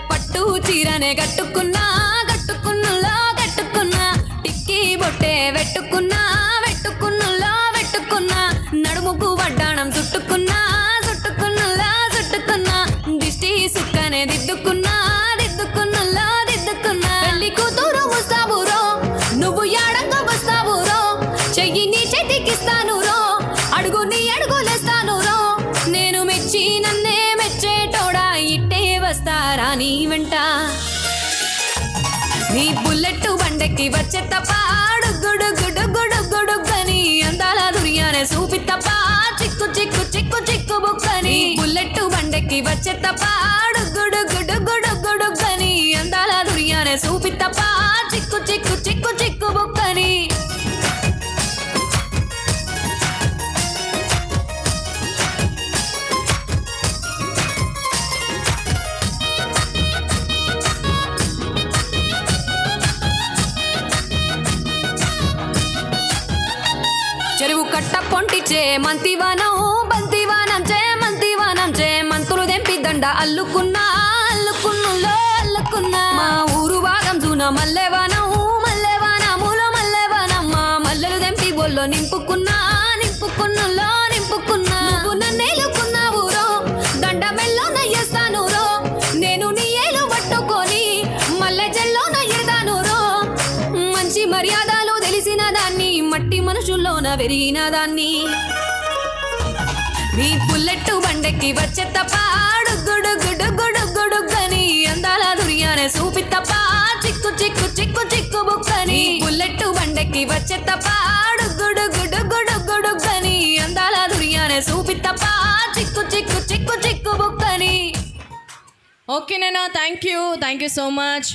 పట్టు చీరనే కట్టుకున్నా కట్టుకున్నులో కట్టుకున్నా టిక్కీ బొట్టే వెట్టుకున్నా వెట్టుకున్నులో వెట్టుకున్నా నడుముకు వడ్డాణం చుట్టుకున్నా చుట్టుకున్నులో చుట్టుకున్నా దిష్టి సుక్కనే దిద్దుకున్నా దిద్దుకున్నులో దిద్దుకున్నా పెళ్లి కూతురు వస్తావురో నువ్వు యాడంగా వస్తావురో చెయ్యి నీ చేతికిస్తాను రో అడుగు నీ అడుగులేస్తాను రో నేను మెచ్చి నన్నే మెచ్చేటోడా ఇట్టే వస్తారా నీ వెంట నీ బుల్లెట్ బండెక్కి వచ్చే తప్ప గుడుగుడుగుడుగుడుగని అందాల దుర్యానే చూపి తప్ప చిక్కు చిక్కు చిక్కు చిక్కు బుక్కని బుల్లెట్ బండెక్కి వచ్చే తప్ప గుడుగుడుగుడుగుడుగని అందాల దుర్యానే చూపి తప్ప చిక్కు చిక్కు చిక్కు చిక్కు బుక్కని చెరువు కట్ట పొంటిచే మంతివానం బంతివానం చే మంతివానం చే మంతులు దెంపి దండ అల్లుకున్నా అల్లుకున్నులో అల్లుకున్నా మా ఊరు భాగం జూన మల్లెవానం మల్లెవానములో మల్లెవానం మా మల్లెలు దెంపి బొల్లో నింపుకున్నా నింపుకున్నులో నింపుకున్నా నువ్వు నన్నేలుకున్నావు రో దండ మెల్లో నయ్యేస్తాను రో నేను నీ ఏలు పట్టుకొని మల్లె జల్లో నయ్యేదాను రో మంచి మర్యాదలు తెలిసిన దాన్ని మట్టి మనుషుల్లోన పెరిగిన దాన్ని నీ బుల్లెట్ బండెక్కి వచ్చే తప్ప గుడుగుడుగుడుగుడుగని అందాల దుర్యానే చూపి తప్ప చిక్కు చిక్కు చిక్కు చిక్కు బుక్కని బుల్లెట్ బండెక్కి వచ్చే తప్ప గుడుగుడుగుడుగుడుగని అందాల దుర్యానే చూపి తప్ప చిక్కు చిక్కు చిక్కు చిక్కు బుక్కని. ఓకే నేనా, థ్యాంక్ యూ సో మచ్.